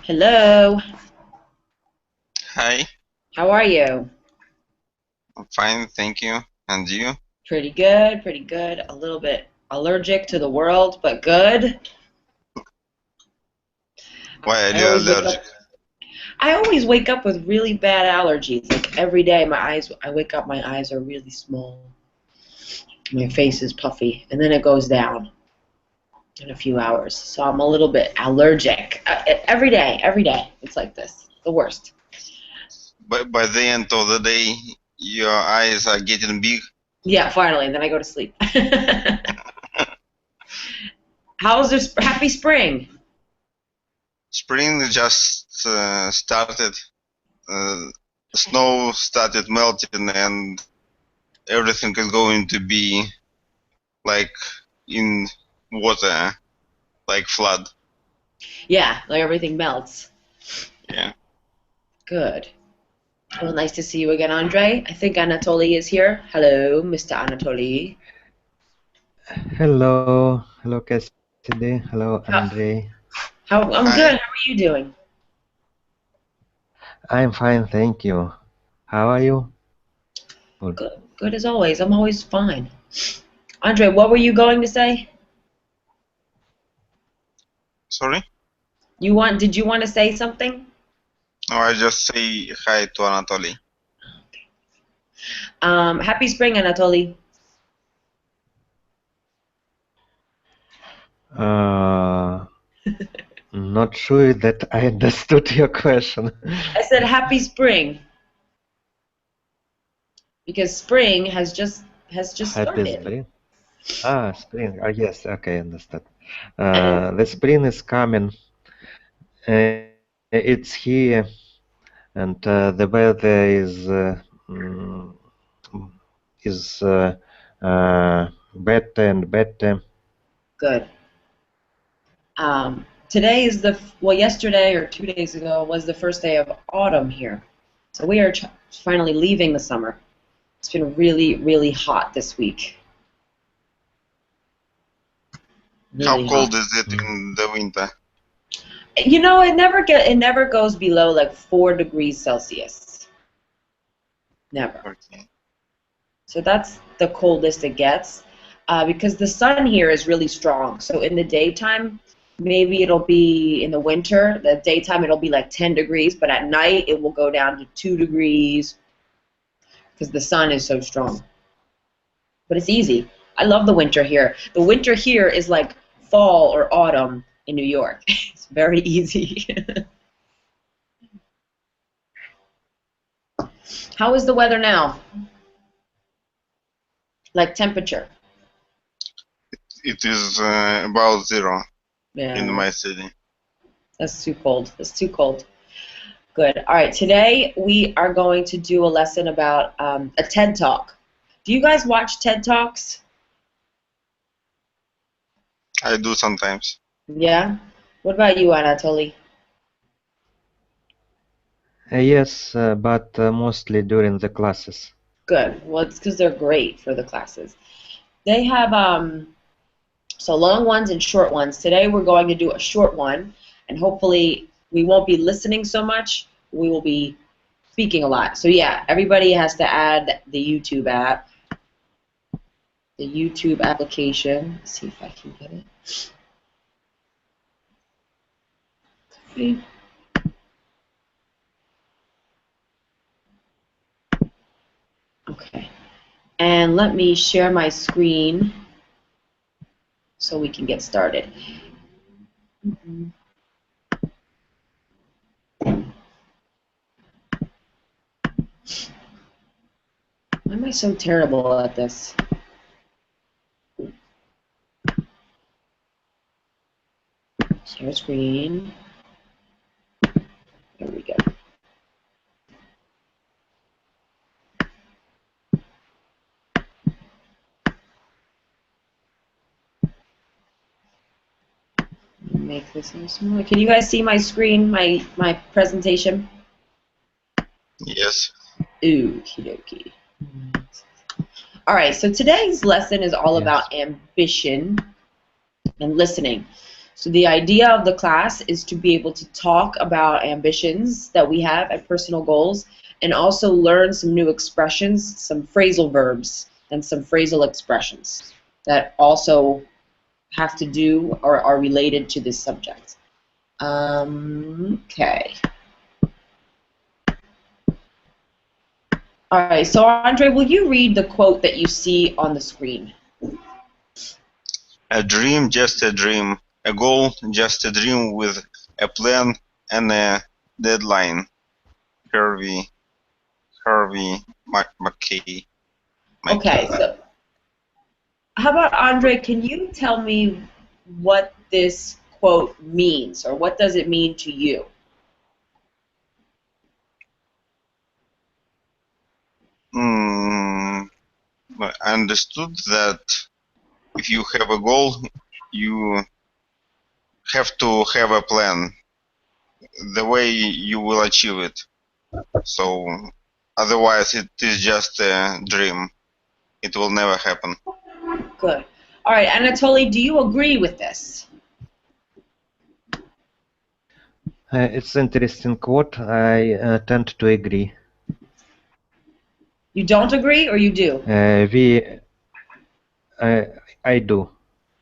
Hello. Hi, How are you? I'm fine, thank you. And you? Pretty good, pretty good. A little bit allergic to the world, but good. Why are I you always wake allergic? up I always wake up with really bad allergies. Like every day I wake up, my eyes are really small. My face is puffy, and then it goes down in a few hours. So I'm a little bit allergic. Every day. It's like this. The worst. By the end of the day, your eyes are getting big. Yeah, finally, and then I go to sleep. How's this happy spring? Spring just started. Uh, Snow started melting, and everything is going to be like in water, like flood. Yeah, like everything melts. Yeah. Good. Well, nice to see you again, Andre. I think Anatoly is here. Hello, Mr. Anatoly. Hello, Cassidy. Hello, How, Andre. I'm Hi. good. How are you doing? I'm fine, thank you. How are you? Good. Good. Good as always. I'm always fine. Andre, what were you going to say? Sorry? Did you want to say something? No, I just say hi to Anatoly. Happy spring, Anatoly. Uh, Not sure that I understood your question. I said happy spring because spring has just Happy started. spring. Spring. Yes, okay, understood. And The spring is coming. It's here, and the weather is better and better. good. Today is yesterday or 2 days ago was the first day of autumn here. So we are finally leaving the summer. It's been really, really hot this week. How Really hot. cold is it in the winter? It never goes below like 4 degrees Celsius. Never. Okay. So that's the coldest it gets. Because the sun here is really strong. So in the daytime, maybe it'll be in the winter, the daytime it'll be like 10 degrees, but at night it will go down to 2 degrees because the sun is so strong. But it's easy. I love the winter here. The winter here is like fall or autumn in New York. It's very easy. How is the weather now? Like temperature? It is about zero in Yeah, my city. that's too cold. That's too cold. Good. All right. Today we are going to do a lesson about a TED Talk. Do you guys watch TED Talks? I do sometimes. Yeah. What about you, Anatoly? Yes, but mostly during the classes. Good. Well, it's because they're great for the classes. They have so long ones and short ones. Today we're going to do a short one, and hopefully we won't be listening so much. We will be speaking a lot. So yeah, everybody has to add the YouTube app, the YouTube application. Let's see if I can get it. Okay. Okay. And let me share my screen so we can get started. Why am I so terrible at this? Share screen. There we go. Make this a little smaller. Can you guys see my screen, my presentation? Yes. Okie dokie. All right, so today's lesson is all Yes. about ambition and listening. So the idea of the class is to be able to talk about ambitions that we have and personal goals, and also learn some new expressions, some phrasal verbs, and some phrasal expressions that also have to do or are related to this subject. Okay. All right, so Andre, will you read the quote that you see on the screen? A dream, just a dream. A goal, just a dream with a plan and a deadline. Harvey McKay. Okay, so how about Andre, can you tell me what this quote means, or what does it mean to you? I understood that if you have a goal, you have to have a plan, the way you will achieve it. So otherwise it is just a dream. It will never happen. Good. All right, Anatoly, do you agree with this? It's interesting quote. I tend to agree. You don't agree, or you do? I do.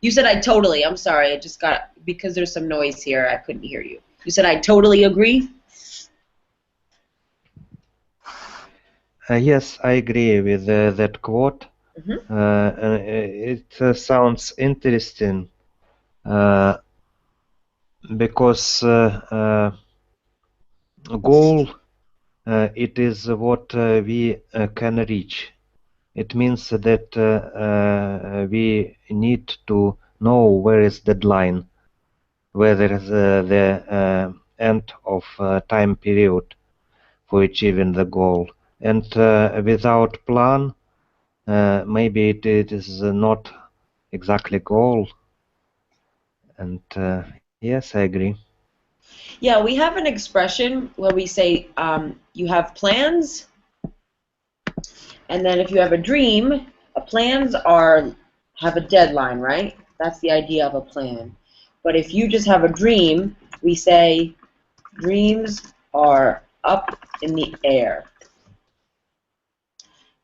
You said I totally. I'm sorry. I just got, because there's some noise here, I couldn't hear you. You said I totally agree? Yes, I agree with that quote. It sounds interesting because goal it is what we can reach. It means that we need to know where is deadline, whether the end of time period for achieving the goal. And without plan, maybe it is not exactly goal. And yes, I agree. Yeah, we have an expression where we say you have plans, and then if you have a dream, plans have a deadline, right? That's the idea of a plan. But if you just have a dream, we say dreams are up in the air.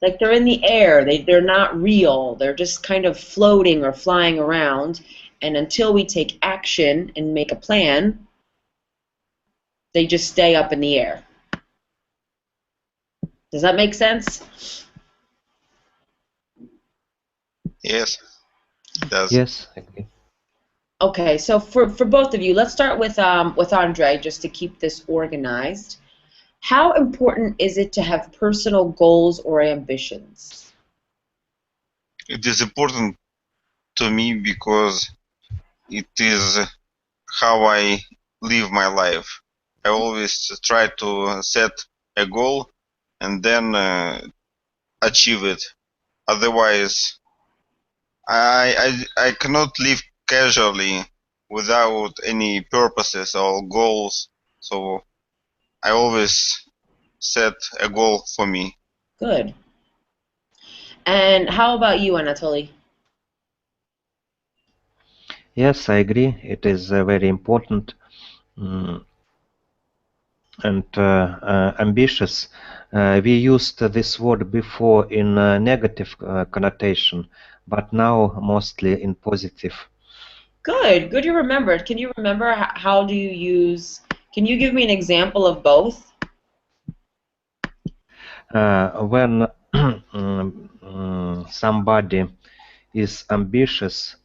Like they're in the air, they're not real, they're just kind of floating or flying around, and until we take action and make a plan, they just stay up in the air. Does that make sense? Yes, it does. Yes, I agree. Okay, so for both of you, let's start with Andre, just to keep this organized. How important is it to have personal goals or ambitions? It is important to me because it is how I live my life. I always try to set a goal and then achieve it. Otherwise, I cannot live casually without any purposes or goals. So I always set a goal for me. Good. And how about you, Anatoly? Yes, I agree. It is very important mm, and ambitious. We used this word before in negative connotation, but now mostly in positive. Good. Good you remembered. Can you remember how do you use, can you give me an example of both? When somebody is ambitious,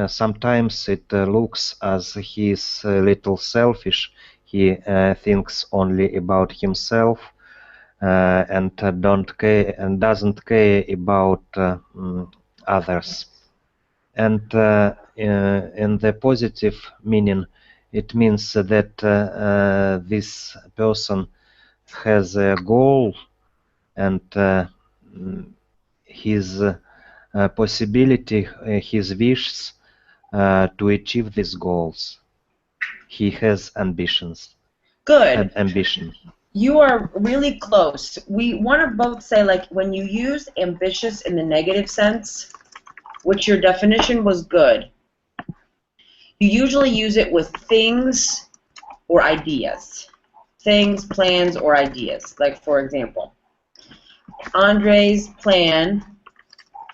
sometimes it looks as he is a little selfish. He thinks only about himself and don't care and doesn't care about others. And in the positive meaning, it means that this person has a goal and his possibility, his wishes to achieve these goals. He has ambitions. Good. Ambition. You are really close. We want to both say, like, when you use ambitious in the negative sense, which your definition was good, You usually use it with things or ideas. Things, plans, or ideas. Like, for example, Andre's plan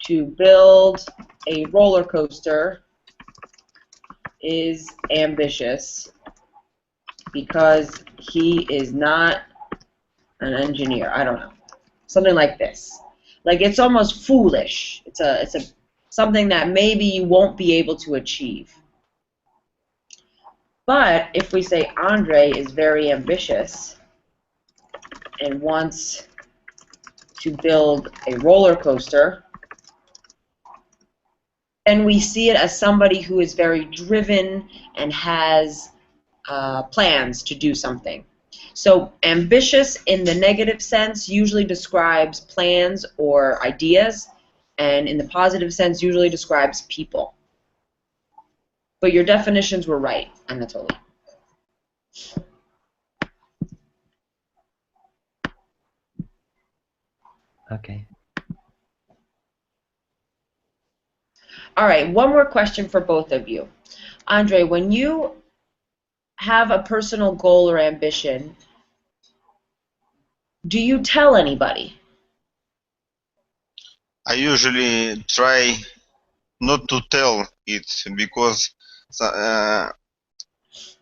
to build a roller coaster is ambitious because he is not an engineer. I don't know. Something like this. Like, it's almost foolish. It's a something that maybe you won't be able to achieve. But if we say Andre is very ambitious and wants to build a roller coaster, then we see it as somebody who is very driven and has plans to do something. So ambitious in the negative sense usually describes plans or ideas, and in the positive sense usually describes people. But your definitions were right, Anatoly. Okay. All right, one more question for both of you. Andre, when you have a personal goal or ambition, do you tell anybody? I usually try not to tell it because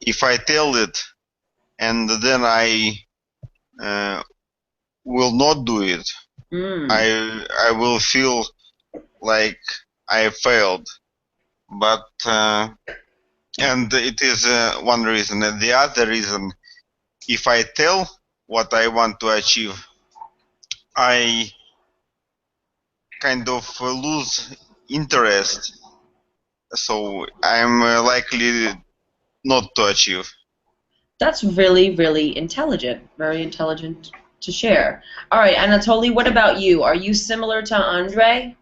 if I tell it and then I will not do it, I will feel like I failed. But and it is one reason. And the other reason, if I tell what I want to achieve, I kind of lose interest. So I'm likely not to achieve. That's really, really intelligent. Very intelligent to share. All right, Anatoly, what about you? Are you similar to Andre?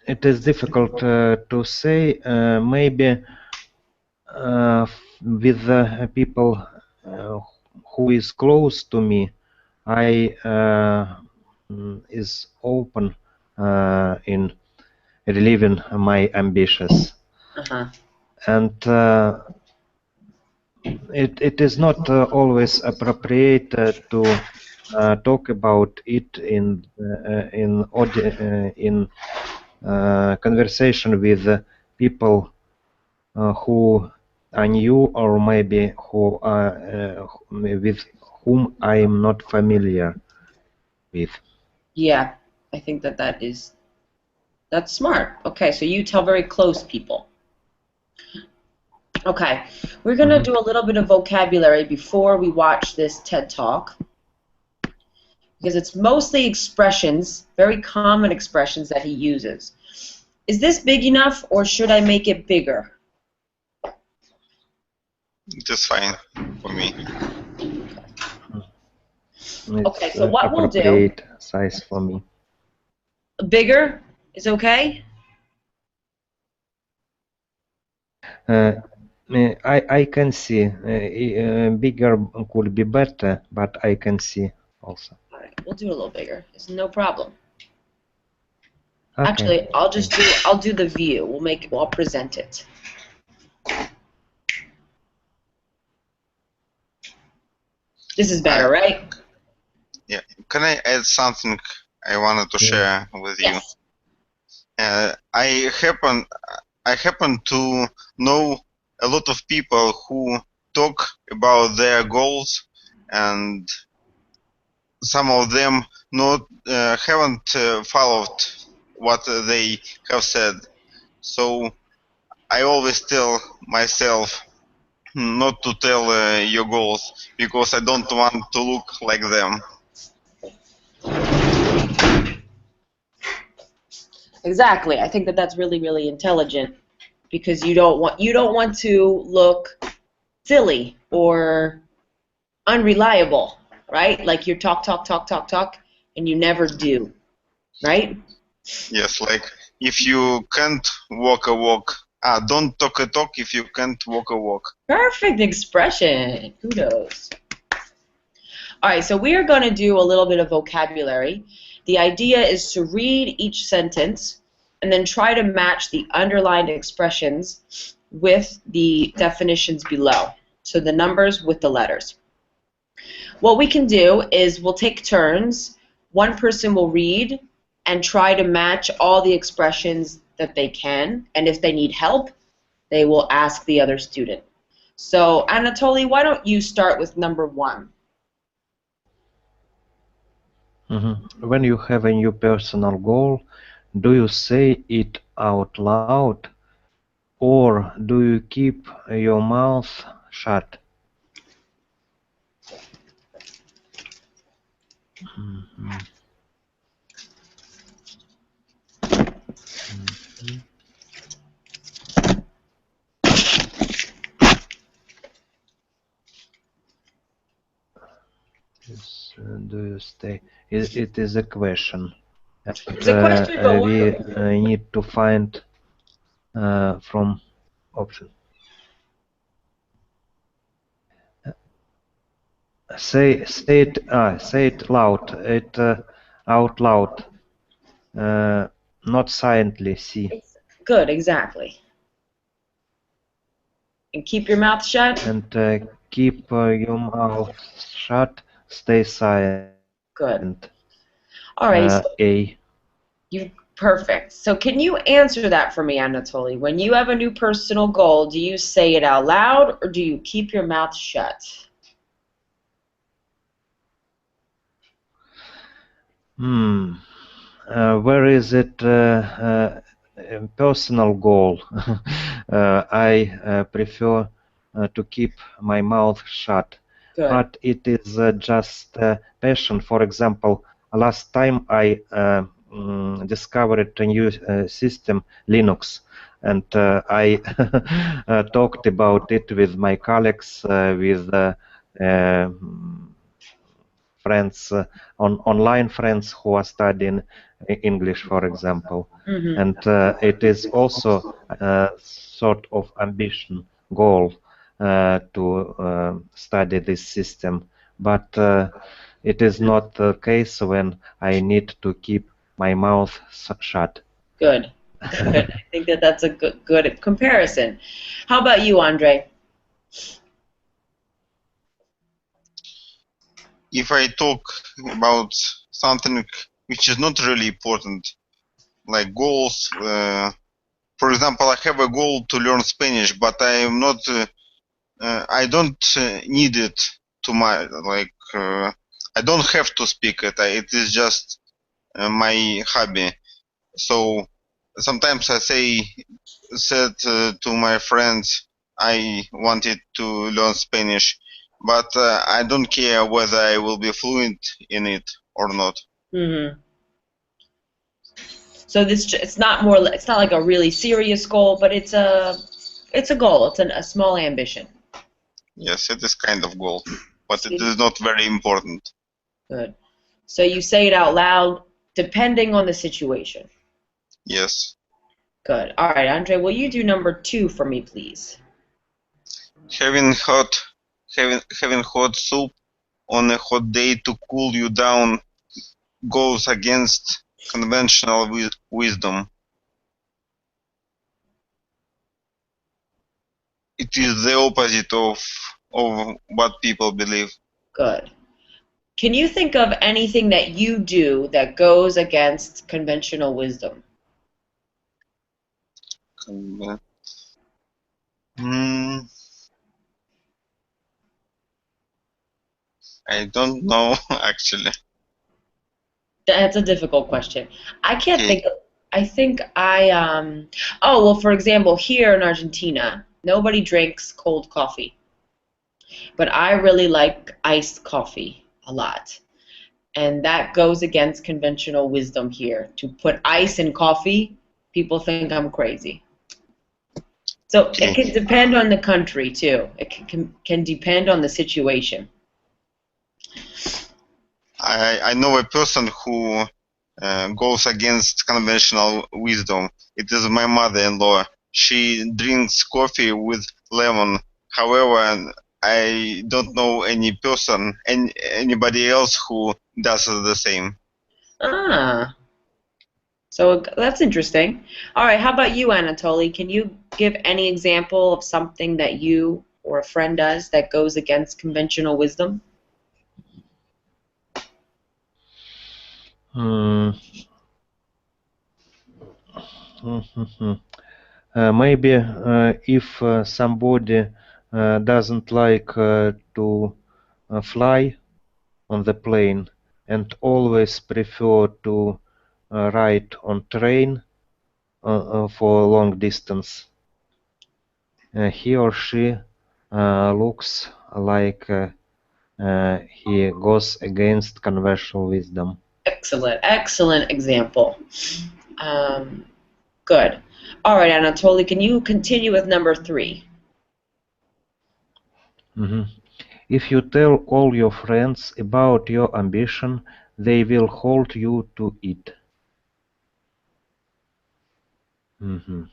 It is difficult to say. Maybe with people who is close to me, I is open in relieving my ambitions. And it is not always appropriate to talk about it in conversation with people who are new or maybe who are with whom I am not familiar with. Yeah, I think that's smart. Okay, so you tell very close people. Okay, we're going to do a little bit of vocabulary before we watch this TED Talk, because it's mostly expressions, very common expressions that he uses. Is this big enough, or should I make it bigger? Just fine for me. Okay, so what we'll do... Appropriate size for me. Bigger is okay? I can see. Bigger could be better, but I can see also. All right, we'll do a little bigger. It's no problem. Okay. Actually, I'll do the view. I'll present it. This is better, right? Yeah. Can I add something I wanted to share with you? Yes. I happen to know a lot of people who talk about their goals, and some of them haven't followed what they have said. So I always tell myself not to tell your goals because I don't want to look like them. Exactly. I think that's really, really intelligent, because you don't want to look silly or unreliable, right? Like you talk, and you never do, right? Yes, like if you can't walk a walk, don't talk a talk if you can't walk a walk. Perfect expression. Kudos. All right, so we are going to do a little bit of vocabulary, The idea is to read each sentence and then try to match the underlined expressions with the definitions below. So the numbers with the letters. What we can do is we'll take turns. One person will read and try to match all the expressions that they can, and if they need help, they will ask the other student. So, Anatoly, why don't you start with number 1? When you have a new personal goal, do you say it out loud or do you keep your mouth shut? Yes, do you stay? It is a question. It's a question, but We need to find from option. Say it loud. It out loud, not silently. See. good, exactly. And keep your mouth shut. And keep your mouth shut. Stay silent. Good. All right. A. Perfect. So can you answer that for me, Anatoly? When you have a new personal goal, do you say it out loud or do you keep your mouth shut? Where is it personal goal? I prefer to keep my mouth shut. Good. But it is just passion. For example, last time I discovered a new system, Linux, and I talked about it with my colleagues, with friends, online friends who are studying English, for example. And it is also a sort of ambition, goal to study this system. But it is not the case when I need to keep my mouth shut. Good. Good. I think that's a good comparison. How about you, Andre? If I talk about something which is not really important, like goals, for example, I have a goal to learn Spanish, but I am not, I don't need it to my, like, I don't have to speak it. It is just my hobby. So sometimes I said to my friends, I wanted to learn Spanish, but I don't care whether I will be fluent in it or not. So it's not like a really serious goal, but it's a goal. It's a small ambition. Yes, it is kind of goal, but it is not very important. Good. So you say it out loud depending on the situation. Yes. Good. All right, Andre, will you do number 2 for me, please? Having hot soup on a hot day to cool you down goes against conventional wisdom. It is the opposite of what people believe. Good. Can you think of anything that you do that goes against conventional wisdom? I don't know, actually. That's a difficult question. I can't think of, I think oh, well, for example, here in Argentina, nobody drinks cold coffee. But I really like iced coffee a lot. And that goes against conventional wisdom here. To put ice in coffee, people think I'm crazy. So it can depend on the country, too. It can depend on the situation. I know a person who goes against conventional wisdom. It is my mother-in-law. She drinks coffee with lemon. However, I don't know any person, anybody else who does the same. Ah, so that's interesting. All right, how about you, Anatoly? Can you give any example of something that you or a friend does that goes against conventional wisdom? Hmm. Maybe if somebody doesn't like to fly on the plane and always prefer to ride on train for long distance, he or she looks like he goes against conventional wisdom. Excellent, excellent example. Good. All right, Anatoly, can you continue with number 3? Mhm. If you tell all your friends about your ambition, they will hold you to it. Mhm.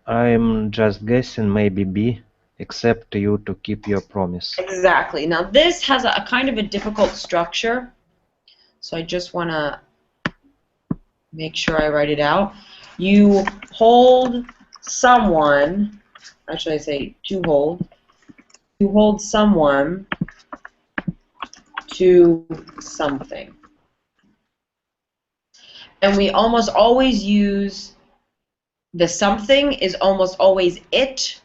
I'm just guessing maybe B, except you to keep your promise. Exactly. Now, this has a kind of a difficult structure, so I just want to make sure I write it out. You hold someone, actually I say you hold someone to something. And we almost always use the something is almost always it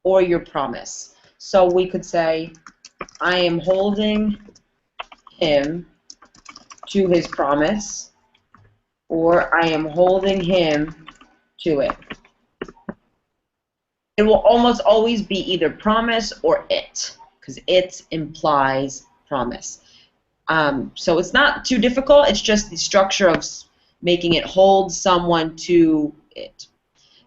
or your promise. So we could say, I am holding him to his promise, or I am holding him to it. It will almost always be either promise or it, because it implies promise. So it's not too difficult. It's just the structure of making it hold someone to it.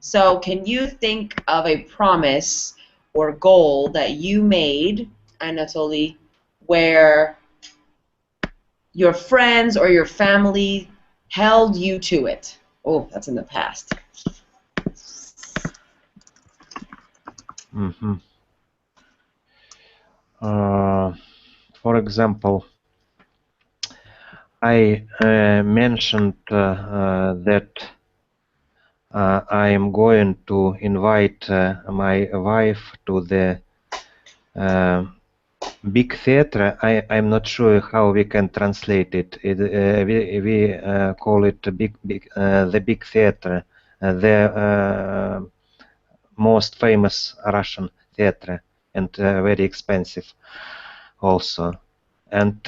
So can you think of a promise or goal that you made, Anatoly, where your friends or your family held you to it? Oh, that's in the past. Mhm. For example, I mentioned that I am going to invite my wife to the uh, big theater. I'm not sure how we can translate it. We call it the big theater, the most famous Russian theater, and very expensive also. And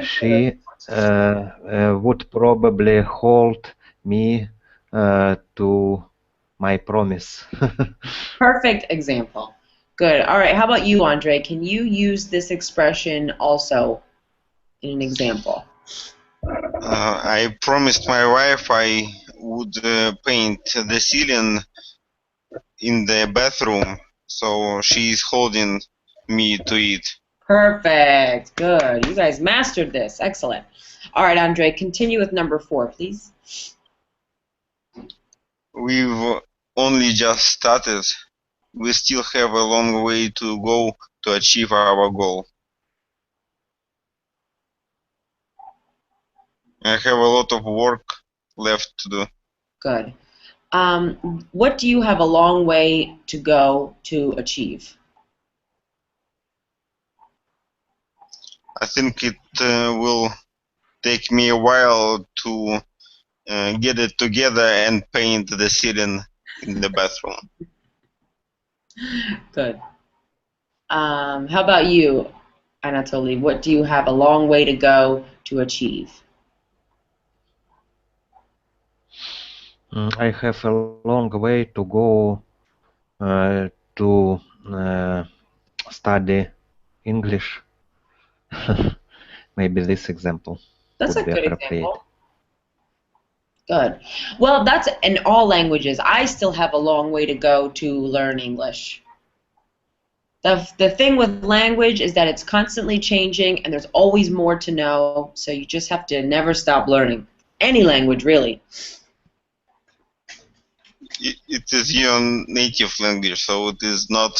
she would probably hold me to my promise. Perfect example. Good. All right. How about you, Andre? Can you use this expression also in an example? I promised my wife I would paint the ceiling in the bathroom, so she's holding me to it. Perfect. Good. You guys mastered this. Excellent. All right, Andre, continue with number 4, please. We've only just started. We still have a long way to go to achieve our goal. I have a lot of work left to do. Good. What do you have a long way to go to achieve? I think it will take me a while to get it together and paint the ceiling in the bathroom. Good. How about you, Anatoly? What do you have a long way to go to achieve? I have a long way to go to study English. Maybe this example That's would a be good appropriate. example. Good. Well, that's in all languages. I still have a long way to go to learn English. The thing with language is that it's constantly changing and there's always more to know, so you just have to never stop learning. Any language, really. It is your native language, so it is not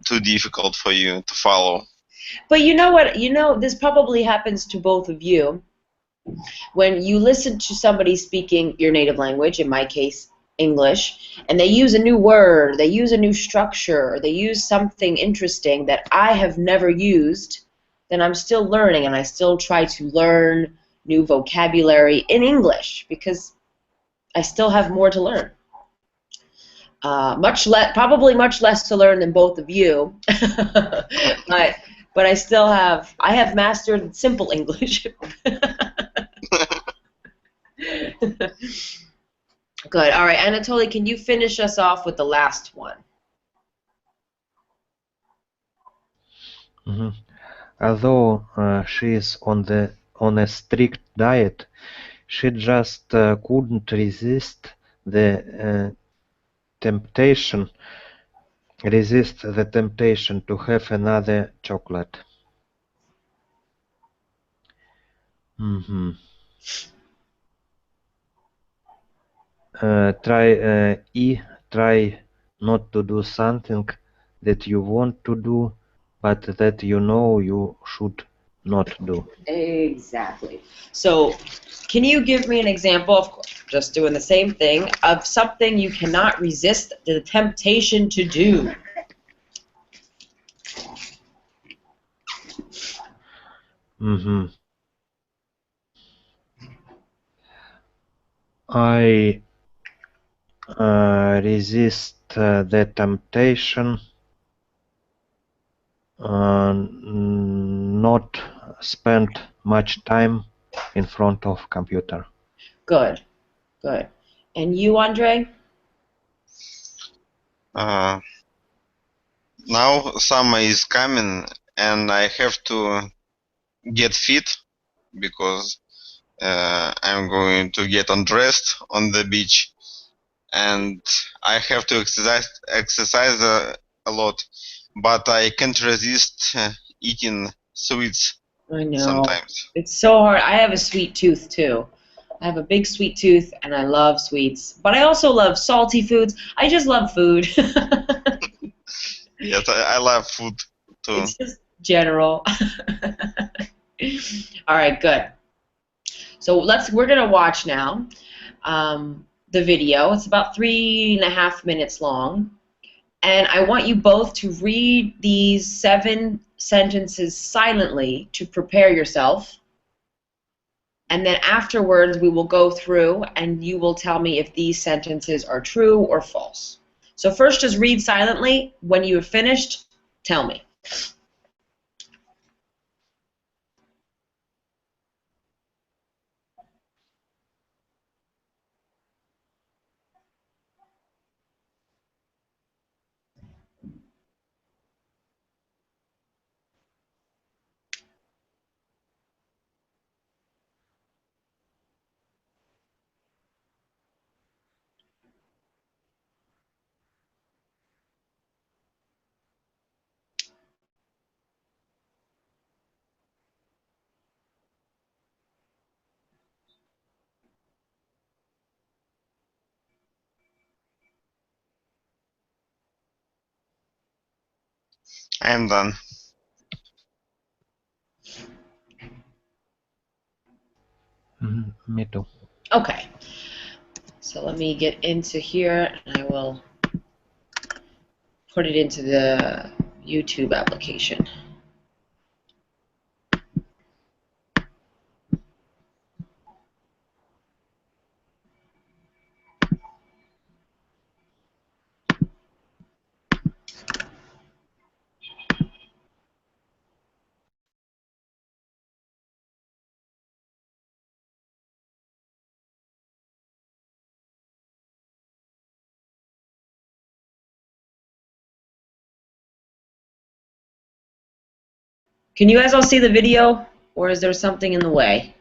too difficult for you to follow. But you know what? You know, this probably happens to both of you. When you listen to somebody speaking your native language, in my case, English, and they use a new word, they use a new structure, or they use something interesting that I have never used, then I'm still learning, and I still try to learn new vocabulary in English because I still have more to learn. Probably much less to learn than both of you, but I still I have mastered simple English. Good. All right, Anatoly, can you finish us off with the last one? Mhm. Although she is on a strict diet, she just couldn't resist the temptation to have another chocolate. Mhm. Try not to do something that you want to do, but that you know you should not do. Exactly. So, can you give me an example of just doing the same thing of something you cannot resist the temptation to do? Mhm. I resist the temptation not spend much time in front of computer. Good. Good. And you, Andre? Now summer is coming, and I have to get fit because I'm going to get undressed on the beach, and I have to exercise a lot, but I can't resist eating sweets I know. sometimes. It's so hard. I have a sweet tooth, too. I have a big sweet tooth, and I love sweets. But I also love salty foods. I just love food. Yes, I love food too. It's just general. All right, good. So we're gonna watch now the video. It's about 3.5 minutes long, and I want you both to read these 7 sentences silently to prepare yourself. And then afterwards, we will go through, and you will tell me if these sentences are true or false. So first, just read silently. When you have finished, tell me. I am done. Me too. Okay. So let me get into here, and I will put it into the YouTube application. Can you guys all see the video, or is there something in the way?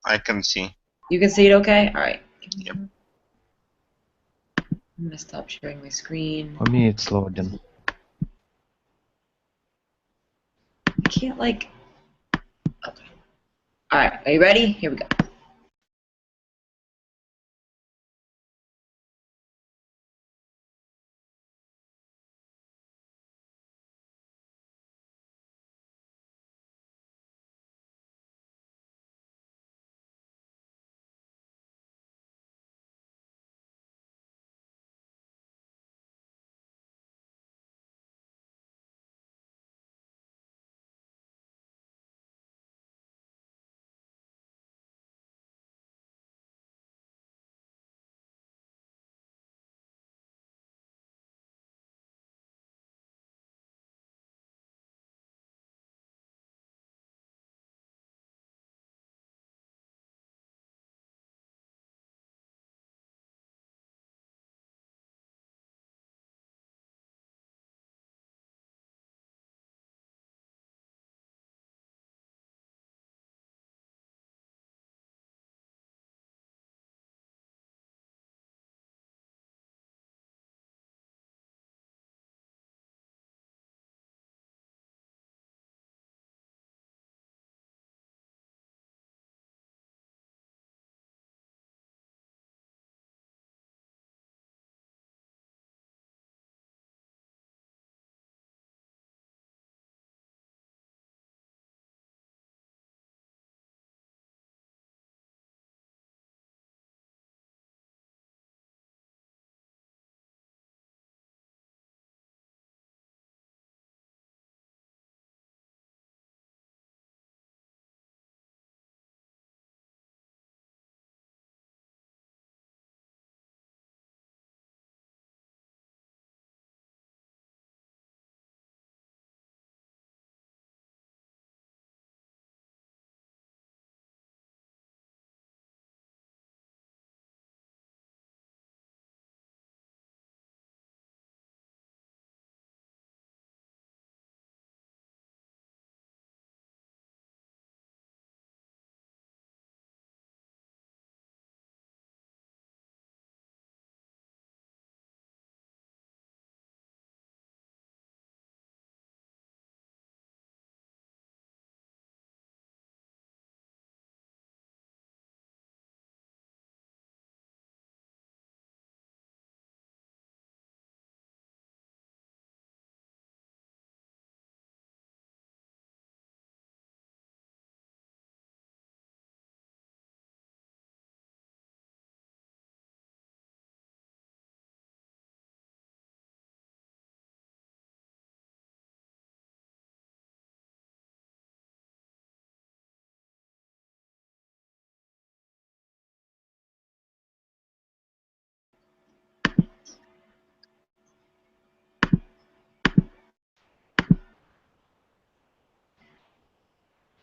I can see. You can see it okay? All right. Yep. I'm going to stop sharing my screen. For me, it's loading. I can't, like... Okay. All right. Are you ready? Here we go.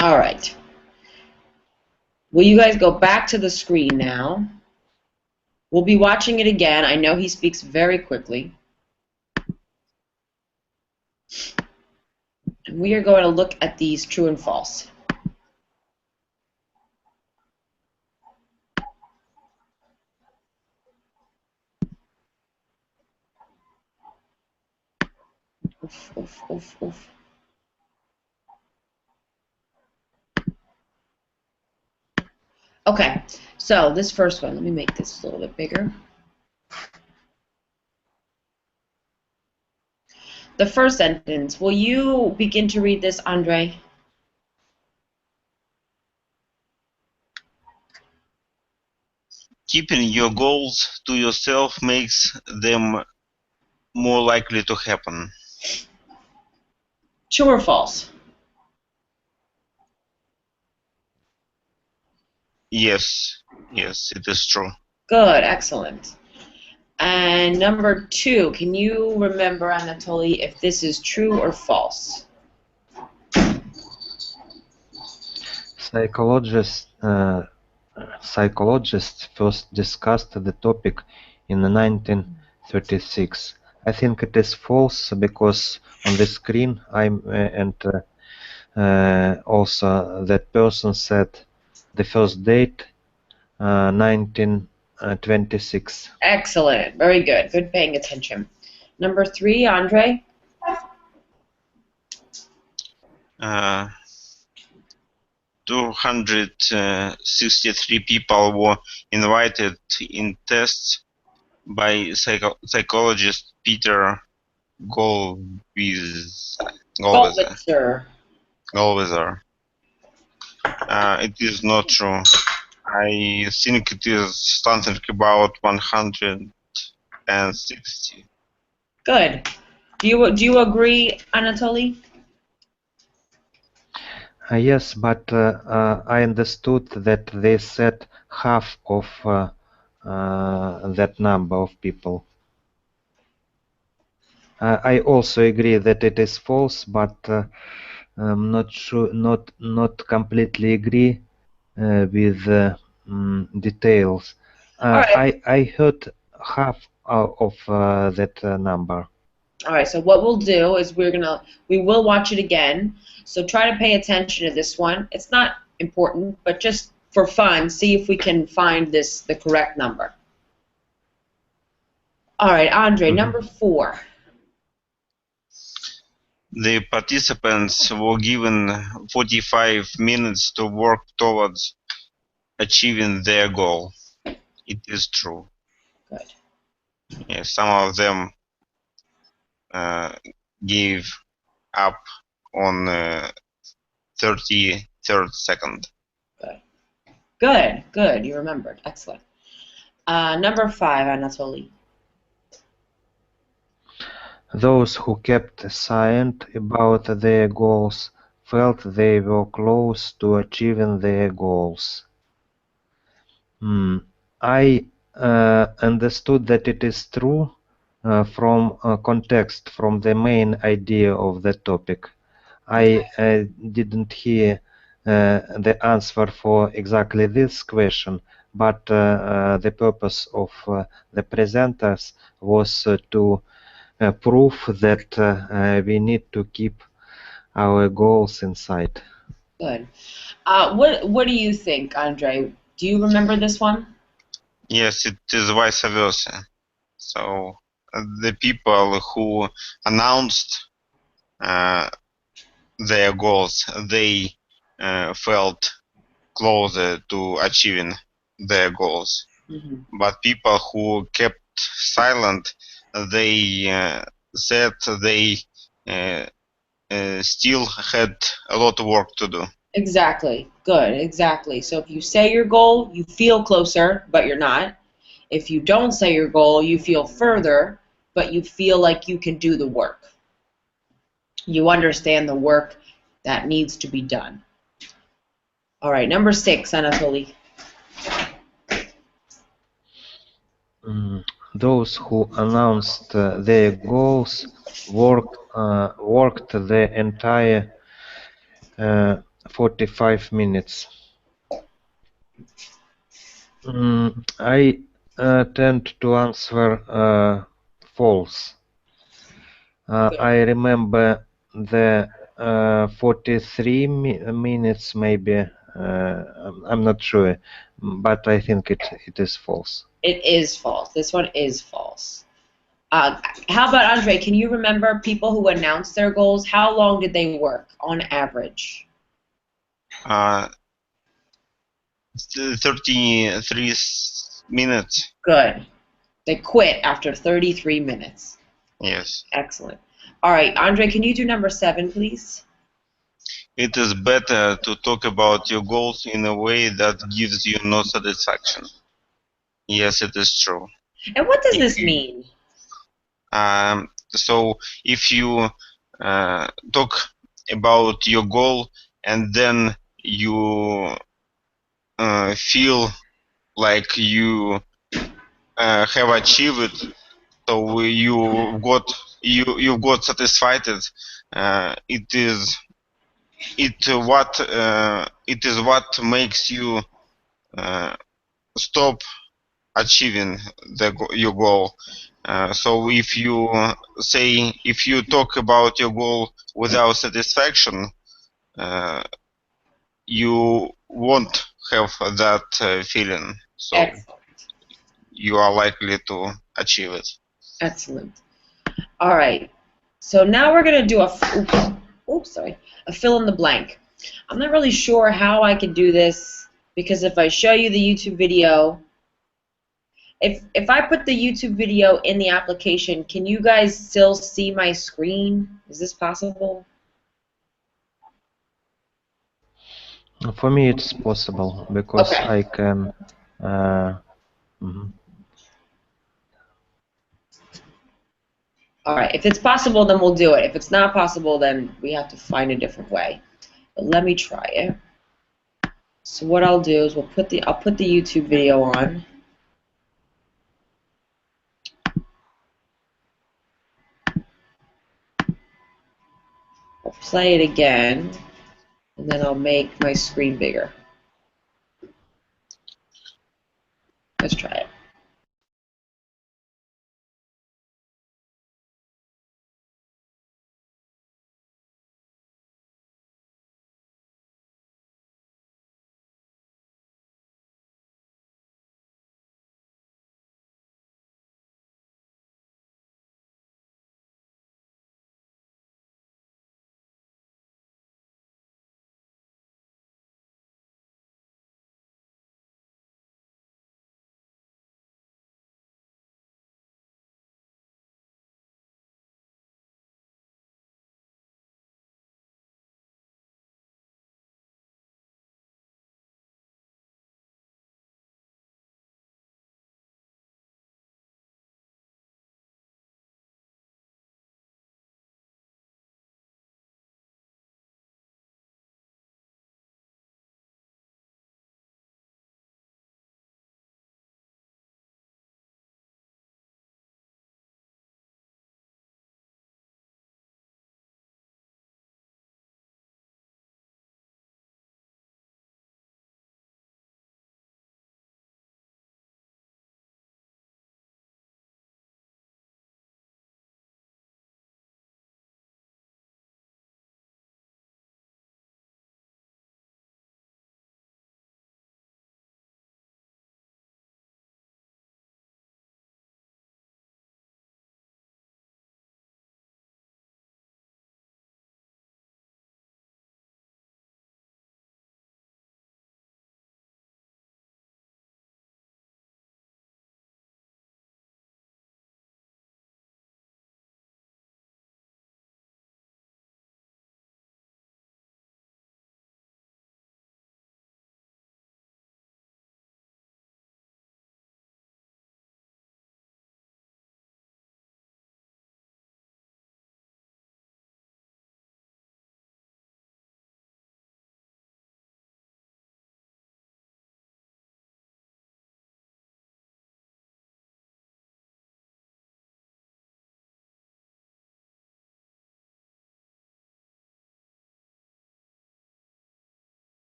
All right. Will you guys go back to the screen now? We'll be watching it again. I know he speaks very quickly. And we are going to look at these true and false. Oof, oof, oof, oof. Okay, so this first one, let me make this a little bit bigger. The first sentence, will you begin to read this, Andre? Keeping your goals to yourself makes them more likely to happen. True or false? Yes, yes, it is true. Good, excellent. And number two, can you remember, Anatoly, if this is true or false? Psychologists first discussed the topic in 1936. I think it is false because on the screen also that person said the first date 1926. Excellent, very good. Good paying attention. Number three, Andre? 263 people were invited in tests by psychologist Peter Goldwitzer. Goldwitzer. It is not true. I think it is something about 160. Good. Do you agree, Anatoly? Yes, but I understood that they said half of that number of people. I also agree that it is false, but I'm not sure, not completely agree with details. All right. I heard half of that number. All right. So what we'll do is we will watch it again. So try to pay attention to this one. It's not important, but just for fun, see if we can find the correct number. All right, Andre, number four. The participants were given 45 minutes to work towards achieving their goal. It is true. Good. Yeah, some of them gave up on 33rd second. Good. Good. You remembered. Excellent. Number five, Anatoly. Those who kept silent about their goals felt they were close to achieving their goals. I understood that it is true from context, from the main idea of the topic. I didn't hear the answer for exactly this question, but the purpose of the presenters was to prove that we need to keep our goals inside. Good. What do you think, Andre? Do you remember this one? Yes, it is vice versa. So the people who announced their goals, they felt closer to achieving their goals. But people who kept silent, they said they still had a lot of work to do. Exactly. Good. Exactly. So if you say your goal, you feel closer, but you're not. If you don't say your goal, you feel further, but you feel like you can do the work. You understand the work that needs to be done. All right, number six, Anatoly. Those who announced their goals worked the entire 45 minutes. I tend to answer false. I remember the 43 minutes maybe. I'm not sure, but I think it is false. It is false. This one is false. How about Andre? Can you remember people who announced their goals? How long did they work on average? 33 minutes. Good. They quit after 33 minutes. Yes. Excellent. All right, Andre, can you do number 7, please? It is better to talk about your goals in a way that gives you no satisfaction. Yes, it is true. And what does this mean? So if you talk about your goal and then you feel like you have achieved it, so you've got satisfied. It is what makes you stop achieving your goal. So if you talk about your goal without satisfaction, you won't have that feeling. So Excellent. you are likely to achieve it. Excellent. All right. So now we're going to do a fill in the blank. I'm not really sure how I can do this because if I show you the YouTube video, if I put the YouTube video in the application, can you guys still see my screen? Is this possible? For me, it's possible because Okay. I can. Mhm. All right. If it's possible, then we'll do it. If it's not possible, then we have to find a different way. But let me try it. So what I'll do is I'll put the YouTube video on. I'll play it again, and then I'll make my screen bigger. Let's try it.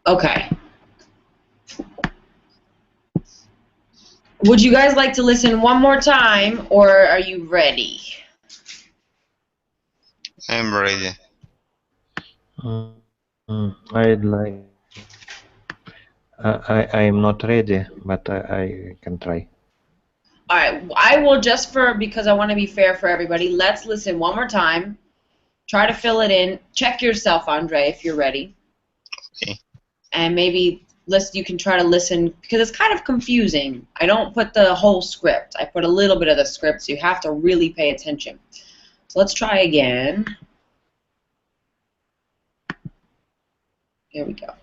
Okay. Would you guys like to listen one more time, or are you ready? I'm ready. I'd like. I'm not ready, but I can try. All right. I will because I want to be fair for everybody. Let's listen one more time. Try to fill it in. Check yourself, Andre, if you're ready. Okay. And maybe you can try to listen because it's kind of confusing. I don't put the whole script. I put a little bit of the script, so you have to really pay attention. So let's try again. Here we go.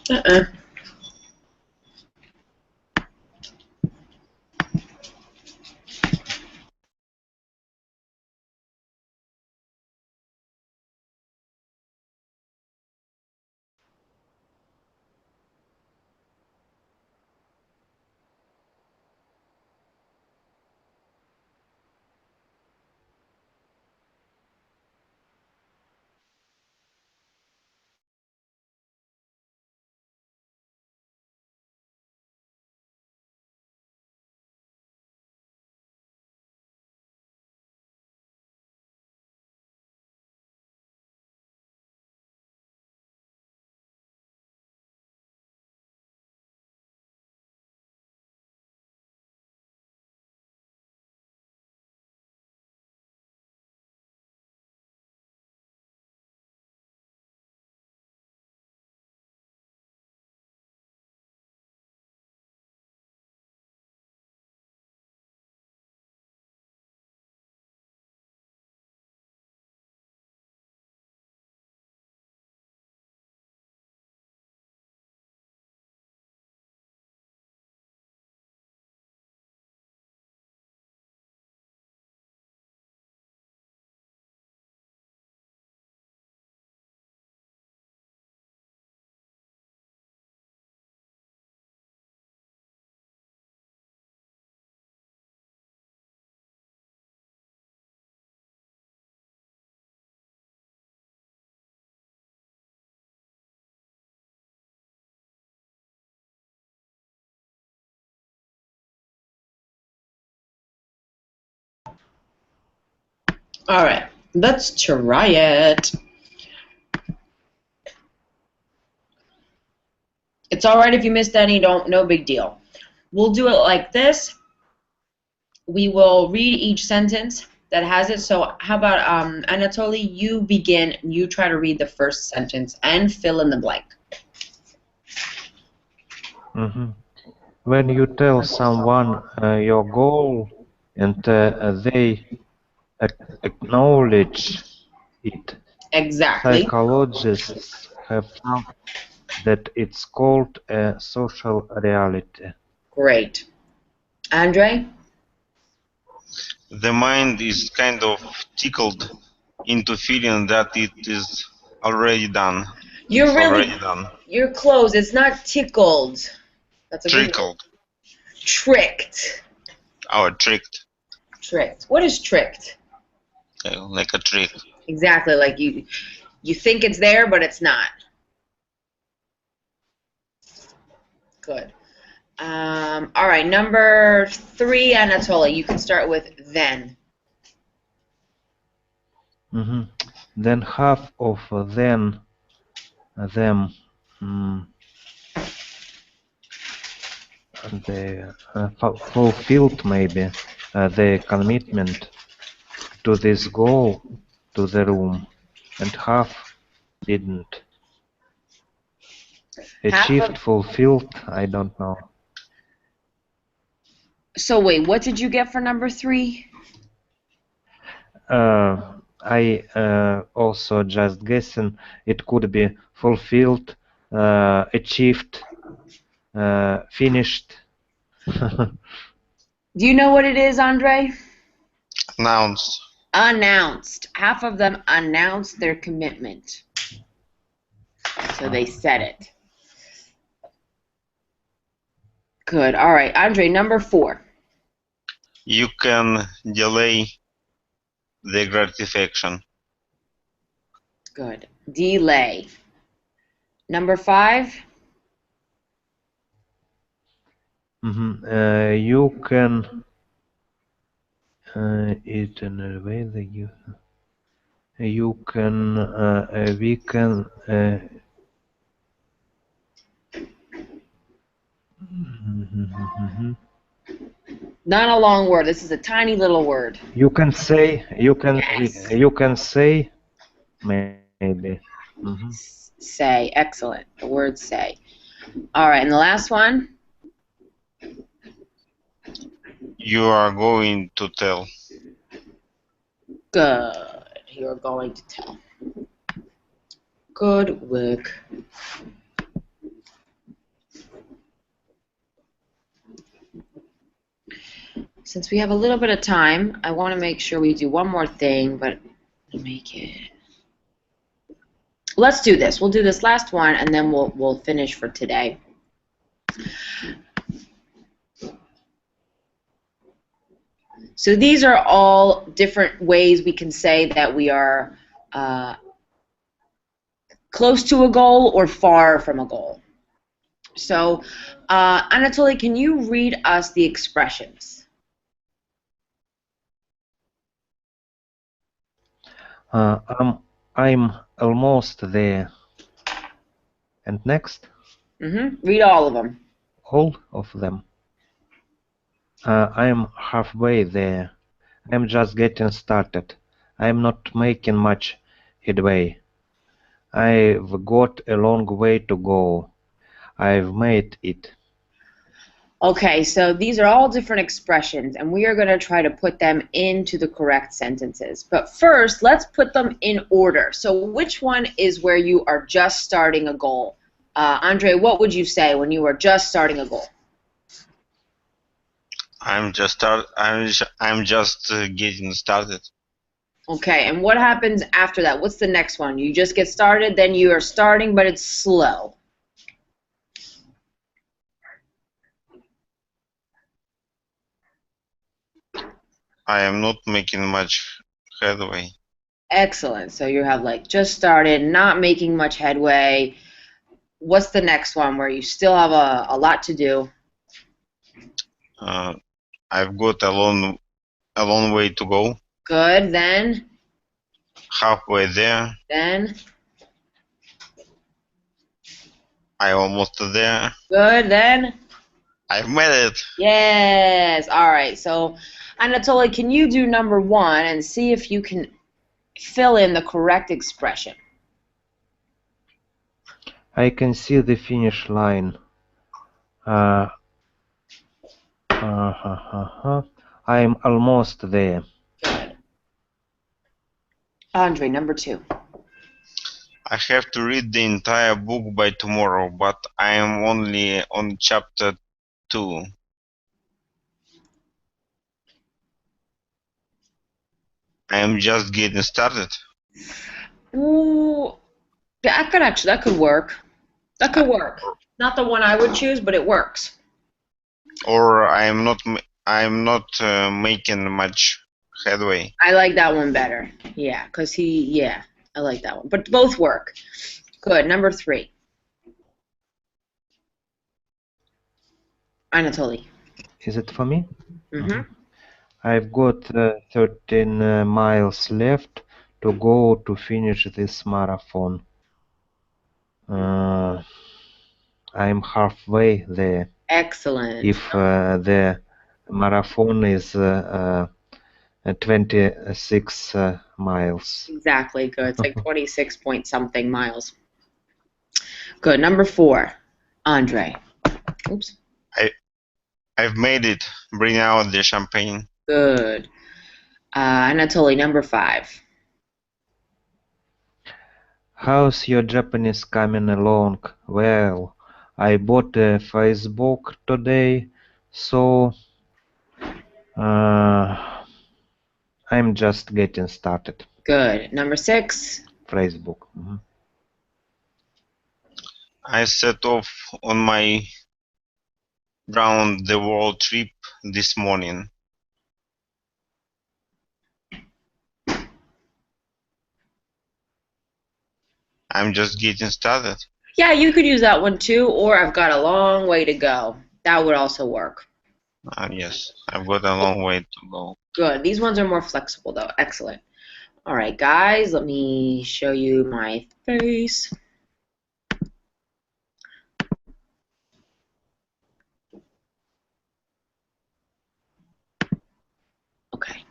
Uh-uh. All right. Let's try it. It's all right if you missed any. No big deal. We'll do it like this. We will read each sentence that has it. So how about Anatoly, you begin. You try to read the first sentence and fill in the blank. When you tell someone your goal and they acknowledge it, Exactly. psychologists have found that it's called a social reality. Great. Andre? The mind is kind of tickled into feeling that it is Already done. You're Already done. you're close. It's not tickled. That's a good word. Trickled. Tricked. Oh, tricked. Tricked. What is tricked? Like a trick. Exactly. Like you think it's there, but it's not. Good. All right, number 3, Anatoly. You can start with then. Then half of them they fulfilled maybe their commitment to this goal to the room, and half didn't. Achieved, fulfilled, I don't know. So wait, what did you get for number 3? I also just guessing it could be fulfilled, achieved, finished. Do you know what it is, Andre? Announced. Announced. Half of them announced their commitment. So they said it. Good. All right, Andre, number 4. You can delay the gratification. Good. Delay. Number 5. You can it in a way that you can we can Not a long word. This is a tiny little word. you can say Yes. you can say maybe. Say. Excellent. The word say. All right, and the last one. You are going to tell. Good. You're going to tell. Good work. Since we have a little bit of time, I want to make sure we do one more thing, but make it. Let's do this. We'll do this last one, and then we'll finish for today. So these are all different ways we can say that we are close to a goal or far from a goal. So, Anatoly, can you read us the expressions? I'm almost there. And next? Read all of them. All of them. I'm halfway there. I'm just getting started. I'm not making much headway. I've got a long way to go. I've made it. Okay, so these are all different expressions, and we are going to try to put them into the correct sentences. But first, let's put them in order. So which one is where you are just starting a goal? Andre, what would you say when you are just starting a goal? I'm just getting started. Okay, and what happens after that? What's the next one? You just get started, then you are starting, but it's slow. I am not making much headway. Excellent. So you have like just started, not making much headway. What's the next one where you still have a lot to do? I've got a long way to go. Good. Then? Halfway there. Then? I almost there. Good. Then? I've made it. Yes. All right. So, Anatoly, can you do number 1 and see if you can fill in the correct expression? I can see the finish line. I'm almost there. Good. Andre, number 2. I have to read the entire book by tomorrow, but I am only on chapter 2. I am just getting started. Ooh, Yeah, that could work. That could work. Not the one I would choose, but it works. Or I'm not making much headway. I like that one better. Yeah, because yeah, I like that one. But both work. Good. Number 3. Anatoly. Is it for me? Mm-hmm. I've got 13 miles left to go to finish this marathon. I'm halfway there. Excellent. If the marathon is 26 miles. Exactly. Good. It's like 26 point something miles. Good. Number 4. Andre. Oops. I've made it. Bring out the champagne. Good. Anatoly. Number 5. How's your Japanese coming along? Well, I bought a Facebook today, so I'm just getting started. Good. Number 6. Facebook. I set off on my round the world trip this morning. I'm just getting started. Yeah, you could use that one too, or I've got a long way to go. That would also work. Yes, I've got a long way to go. Good. These ones are more flexible though. Excellent. All right, guys, let me show you my face. Okay.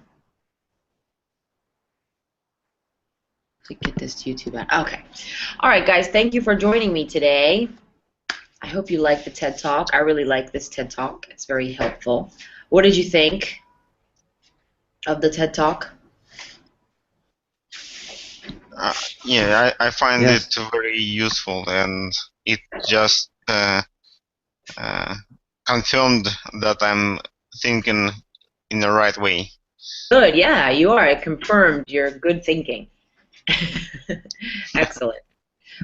To get this to YouTube out. Okay. All right, guys, thank you for joining me today. I hope you like the TED Talk. I really like this TED Talk. It's very helpful. What did you think of the TED Talk? Yeah, I find Yes. it very useful, and it just confirmed that I'm thinking in the right way. Good, yeah, you are. It confirmed your good thinking. Excellent.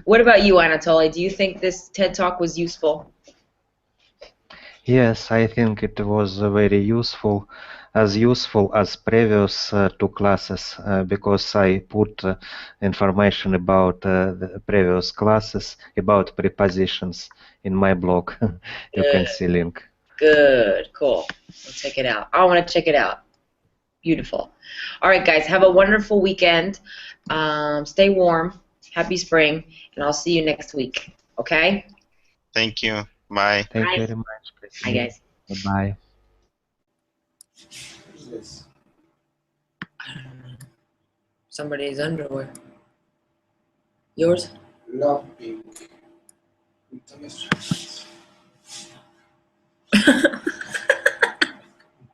What about you, Anatoly? Do you think this TED Talk was useful? Yes, I think it was very useful as previous 2 classes because I put information about the previous classes about prepositions in my blog. You can see link. Good, cool. I'll check it out. I want to check it out. Beautiful. All right, guys, have a wonderful weekend. Stay warm. Happy spring, and I'll see you next week. Okay? Thank you. Bye. Thank Bye. you very much. Bye, guys. Bye. Who's this? I don't know. Somebody's underwear. Yours? Love pink. Entonces,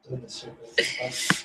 entonces,